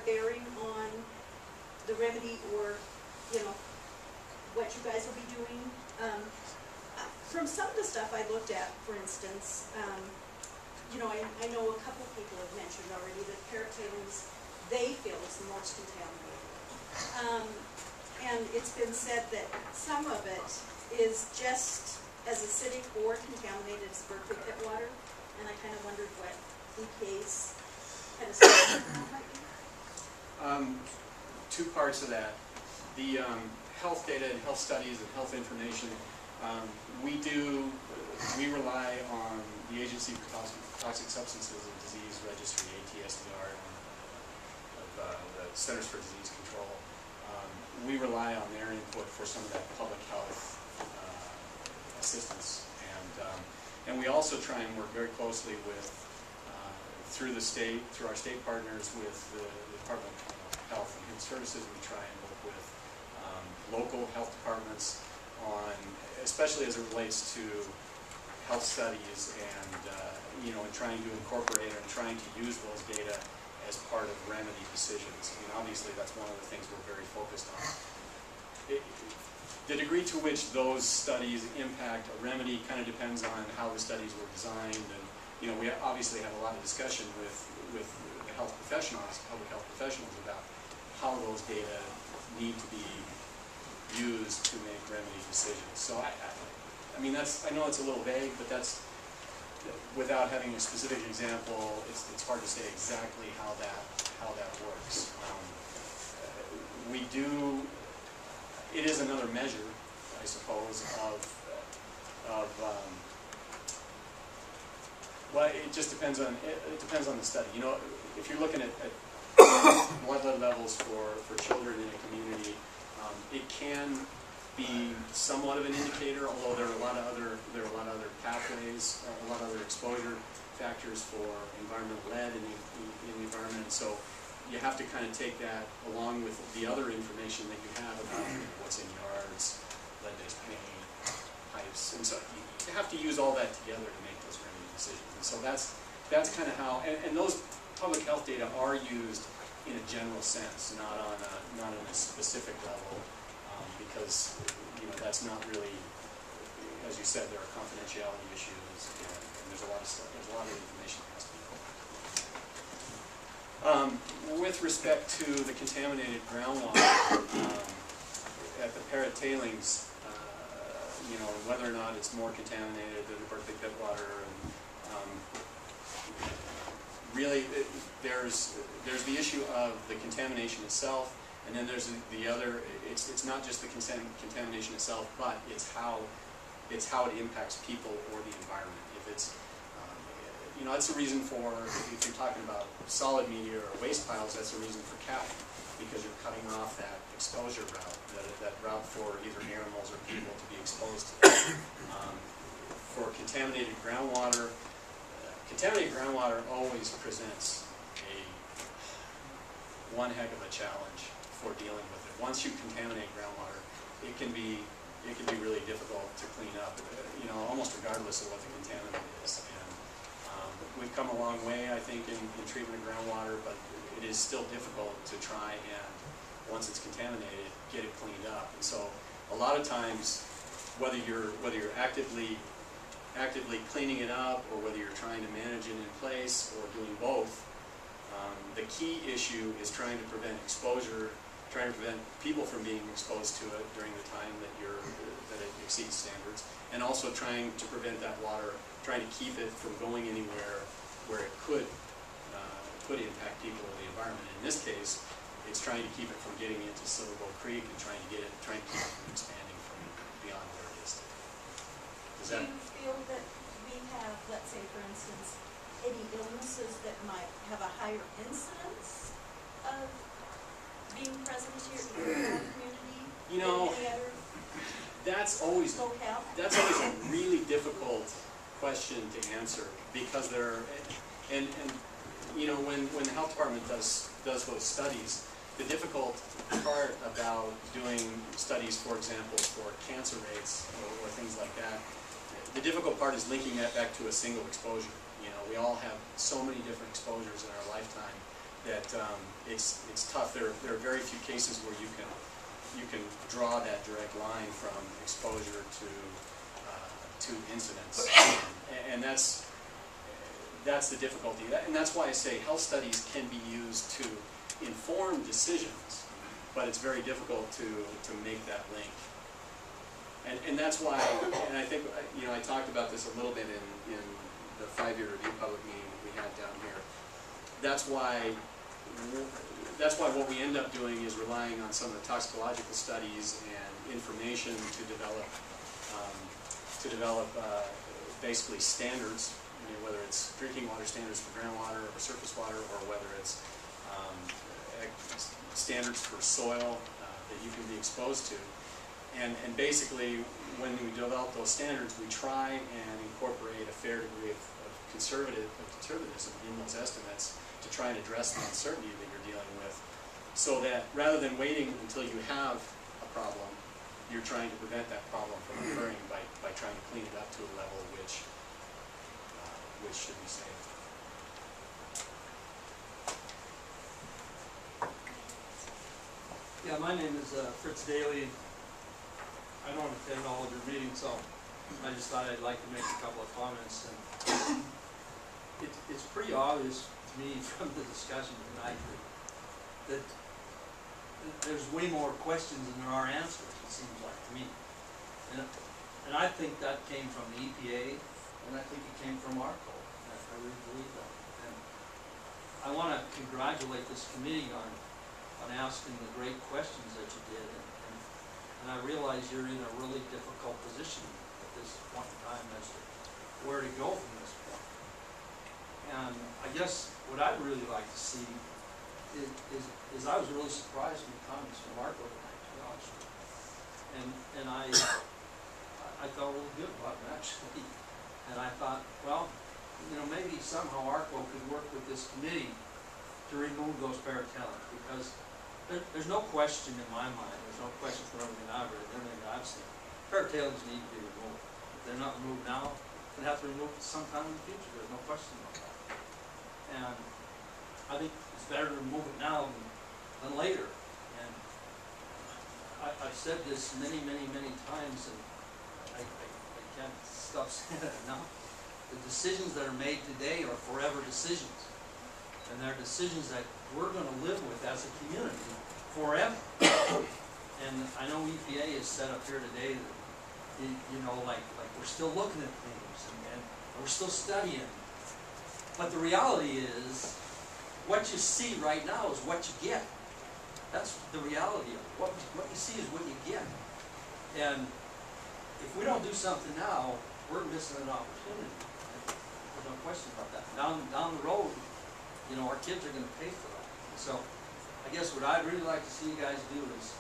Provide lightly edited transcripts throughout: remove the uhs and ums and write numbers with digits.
bearing on the remedy or, you know, what you guys will be doing? From some of the stuff I looked at, for instance, you know, I know a couple people have mentioned already that parrot tailings, they feel is the most contaminated. And it's been said that some of it is just as acidic or contaminated as Berkeley pit water, and I kind of wondered what EPA's kind of stuff might be. Two parts of that. The health data and health studies and health information, we rely on the Agency for Toxic Substances and Disease Registry, ATSDR, of the Centers for Disease Control. We rely on their input for some of that public health assistance, and we also try and work very closely with through our state partners with the Department of Health and Human Services. We try and work with local health departments on, especially as it relates to health studies and you know, and trying to incorporate and trying to use those data as part of remedy decisions. I mean, obviously that's one of the things we're very focused on. The degree to which those studies impact a remedy kind of depends on how the studies were designed, and you know, we obviously have a lot of discussion with the health professionals, public health professionals, about how those data need to be used to make remedy decisions. So I mean, I know it's a little vague, but that's, without having a specific example, it's hard to say exactly how that works. It is another measure, I suppose, well, it just depends on the study. You know, if you're looking at blood lead levels for children in a community, it can be somewhat of an indicator, although there are a lot of other pathways, a lot of other exposure factors for environmental lead in the environment. And so you have to kind of take that along with the other information that you have about what's in yards, lead-based paint, pipes, and so you have to use all that together to make those remedy decisions. And so that's kind of how, and those public health data are used in a general sense, not on a specific level. Because you know, that's not really, as you said, there are confidentiality issues, and there's a lot of stuff. There's a lot of information that has to be pulled. With respect to the contaminated groundwater at the parrot tailings, you know, whether or not it's more contaminated than the Berkeley pit water, and really, there's the issue of the contamination itself. And then there's the other. It's not just the contamination itself, but it's how it impacts people or the environment. If it's you know, that's a reason for, if you're talking about solid media or waste piles, that's a reason for capping, because you're cutting off that exposure route, that route for either animals or people to be exposed to. For contaminated groundwater always presents one heck of a challenge for dealing with it. Once you contaminate groundwater, it can be really difficult to clean up, you know, almost regardless of what the contaminant is. And we've come a long way, I think, in treatment of groundwater, but it is still difficult to try and, once it's contaminated, get it cleaned up. And so a lot of times, whether you're actively cleaning it up, or whether you're trying to manage it in place, or doing both, the key issue is trying to prevent exposure, trying to prevent people from being exposed to it during the time that it exceeds standards, and also trying to prevent that water, trying to keep it from going anywhere where it could impact people or the environment. In this case, it's trying to keep it from getting into Silverbow Creek and trying to keep it from expanding from beyond where it is today. Do you feel that we have, let's say, for instance, any illnesses that might have a higher incidence of being present here in our community? You know, that's always a really difficult question to answer, because there are, and you know, when the health department does those studies, the difficult part about doing studies, for example, for cancer rates or things like that, the difficult part is linking that back to a single exposure. You know, we all have so many different exposures in our lifetime that it's tough. There are very few cases where you can draw that direct line from exposure to incidents, and that's the difficulty. And that's why I say health studies can be used to inform decisions, but it's very difficult to make that link. And that's why, and I think, you know, I talked about this a little bit in the 5-year review public meeting that we had down here. That's why what we end up doing is relying on some of the toxicological studies and information to develop basically standards, you know, whether it's drinking water standards for groundwater or surface water, or whether it's standards for soil that you can be exposed to. And basically, when we develop those standards, we try and incorporate a fair degree of conservatism in those estimates to try and address the uncertainty that you're dealing with, so that rather than waiting until you have a problem, you're trying to prevent that problem from occurring by trying to clean it up to a level which should be safe. Yeah, my name is Fritz Daly. I don't attend all of your meetings, so I just thought I'd like to make a couple of comments. And it's pretty obvious to me from the discussion tonight that there's way more questions than there are answers, it seems like to me. And I think that came from the EPA, and I think it came from ARCO. I really believe that. And I want to congratulate this committee on asking the great questions that you did. And I realize you're in a really difficult position at this point in time as to where to go from this point. And I guess what I'd really like to see is I was really surprised with the comments from ARCO tonight, to be honest with you. And I felt really good about it, actually. And I thought, well, you know, maybe somehow ARCO could work with this committee to remove those paratellins, because there's no question in my mind, there's no question from everything I've read, everything I've seen. Paratellins need to be removed. If they're not removed now, they'll have to be removed sometime in the future. There's no question about that. And I think it's better to remove it now than later. And I've said this many, many, many times, and I can't stop saying it enough. The decisions that are made today are forever decisions. And they're decisions that we're going to live with as a community forever. And I know EPA is set up here today that, you know, like we're still looking at things and we're still studying. But the reality is, what you see right now is what you get. That's the reality of it. What you see is what you get. And if we don't do something now, we're missing an opportunity. There's no question about that. Down the road, you know, our kids are going to pay for that. So I guess what I'd really like to see you guys do is,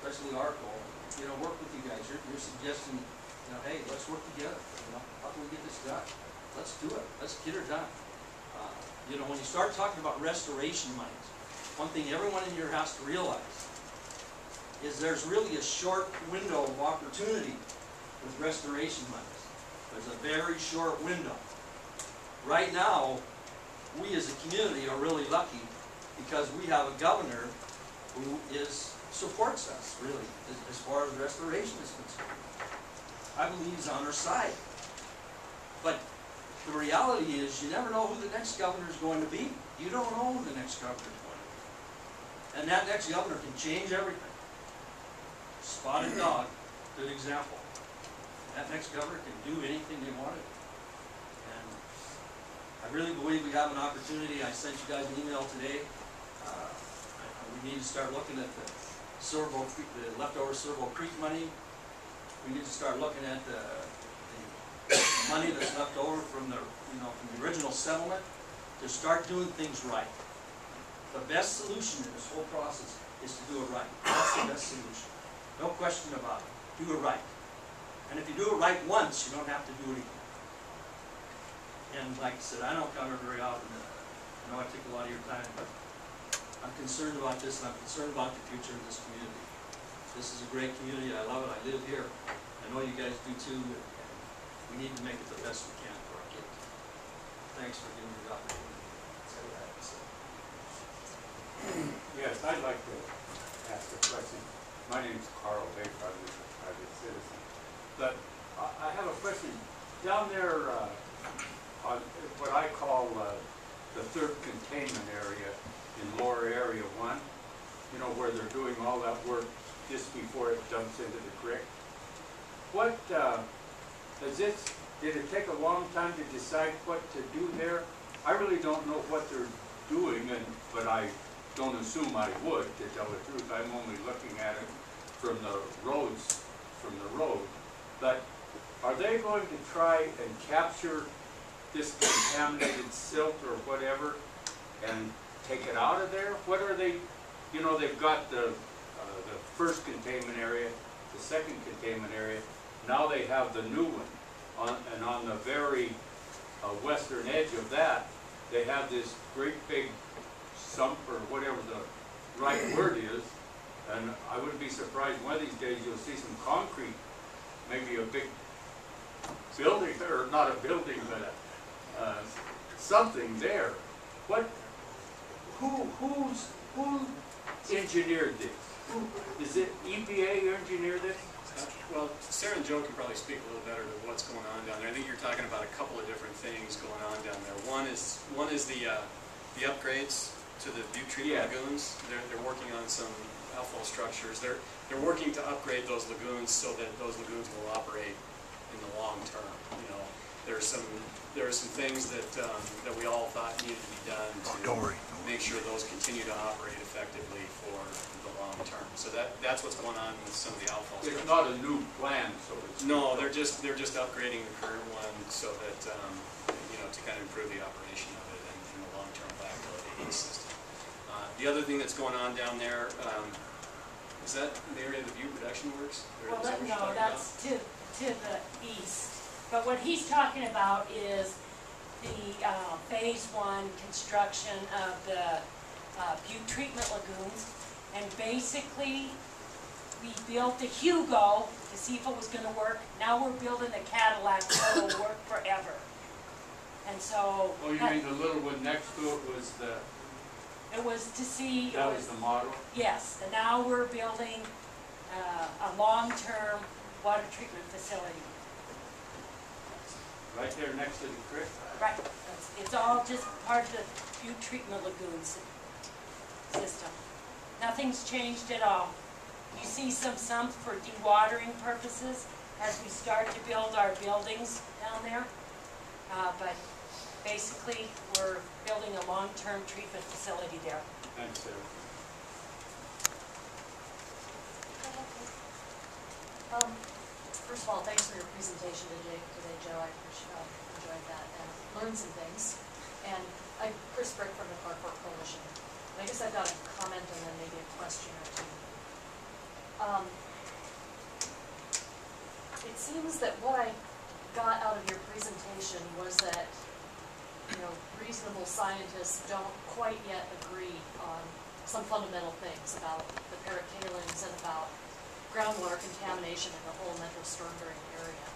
especially ARCO, you know, work with you guys. You're suggesting, you know, hey, let's work together. You know, how can we get this done? Let's do it. Let's get her done. You know, when you start talking about restoration monies, one thing everyone in here has to realize is there's really a short window of opportunity with restoration monies. There's a very short window. Right now, we as a community are really lucky because we have a governor who supports us, really, as far as restoration is concerned. I believe he's on our side. But the reality is you never know who the next governor is going to be. You don't know who the next governor is going to be. And that next governor can change everything. Spotted Dog, good example. That next governor can do anything they want to do. And I really believe we have an opportunity. I sent you guys an email today. We need to start looking at the leftover Servo Creek money. We need to start looking at the money that's left over from the original settlement to start doing things right. The best solution in this whole process is to do it right. That's the best solution. No question about it. Do it right. And if you do it right once, you don't have to do it again. And like I said, I don't come here very often. I know I take a lot of your time, but I'm concerned about this, and I'm concerned about the future of this community. This is a great community. I love it. I live here. I know you guys do too. We need to make it the best we can for our kids. Thanks for giving me the opportunity to say that. call the third containment area in lower area 1, you know, where they're doing all that work just before it dumps into the creek. What, did it take a long time to decide what to do there? I really don't know what they're doing, but I don't assume I would, to tell the truth. I'm only looking at it from the roads, from the road. But are they going to try and capture this contaminated silt or whatever and take it out of there? What are they, you know, they've got the first containment area, the second containment area. Now they have the new one. And on the very western edge of that, they have this great big sump, or whatever the right word is. And I wouldn't be surprised one of these days you'll see some concrete, maybe a big building, or not a building, but something there. Who engineered this? Is it EPA engineered this? Well, Sarah and Joe can probably speak a little better to what's going on down there. I think you're talking about a couple of different things going on down there. One is the upgrades to the butte treatment lagoons. They're working on some outfall structures. They're working to upgrade those lagoons so that those lagoons will operate in the long term. You know, there are some things that we all thought needed to be done to make sure those continue to operate effectively for the long term. So that's what's going on with some of the outfall structures. It's not a new plan, so it's no. They're just upgrading the current one so that you know, to kind of improve the operation of it and the long-term viability of the system. The other thing that's going on down there is that the area of the Butte Production Works. Well, no, that's to the east. But what he's talking about is the phase 1 construction of the Butte treatment lagoons. And basically, we built the Hugo to see if it was going to work. Now we're building the Cadillac so it'll work forever. And so... Oh, you mean the little one next to it was the... It was to see... That was the model? Yes. And now we're building a long-term water treatment facility. Right there next to the creek? Right. It's all just part of the Butte treatment lagoons system. Nothing's changed at all. You see some sumps for dewatering purposes as we start to build our buildings down there. But basically, we're building a long-term treatment facility there. Thanks, Sarah. First of all, thanks for your presentation today, Joe. I enjoyed that and learned some things. And I'm Chris Brick from the Clark Fork Coalition. And I guess I've got a comment and then maybe a question or two. It seems that what I got out of your presentation was that, you know, reasonable scientists don't quite yet agree on some fundamental things about the Parrot tailings and about groundwater contamination in the whole metro storm drain area.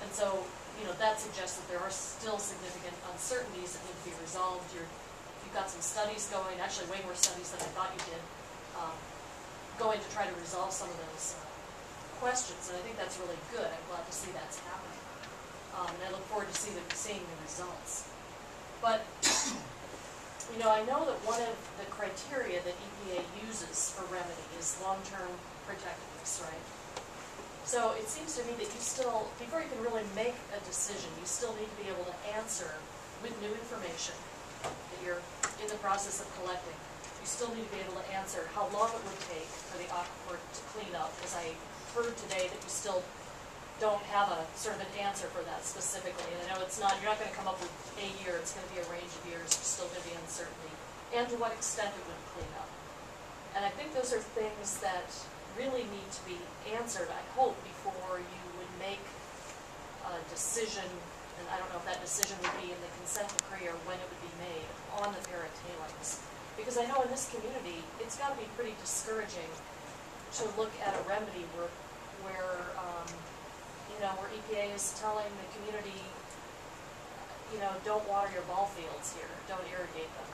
And so, you know, that suggests that there are still significant uncertainties that need to be resolved. You've got some studies going, actually way more studies than I thought you did, going to try to resolve some of those questions, and I think that's really good. I'm glad to see that's happening. And I look forward to seeing the results. But, you know, I know that one of the criteria that EPA uses for remedy is long-term protectiveness, right? So it seems to me that you still, before you can really make a decision, you still need to be able to answer with new information that you're in the process of collecting. You still need to be able to answer how long it would take for the aquifer to clean up, because I heard today that you still don't have a sort of an answer for that specifically. And I know it's not, you're not going to come up with a year, it's going to be a range of years, there's still going to be uncertainty, and to what extent it would clean up. And I think those are things that really need to be answered, I hope, before you would make a decision, and I don't know if that decision would be in the consent decree or when it would be made on the Parrot tailings. Because I know in this community, it's got to be pretty discouraging to look at a remedy where you know, where EPA is telling the community, you know, don't water your ball fields here, don't irrigate them.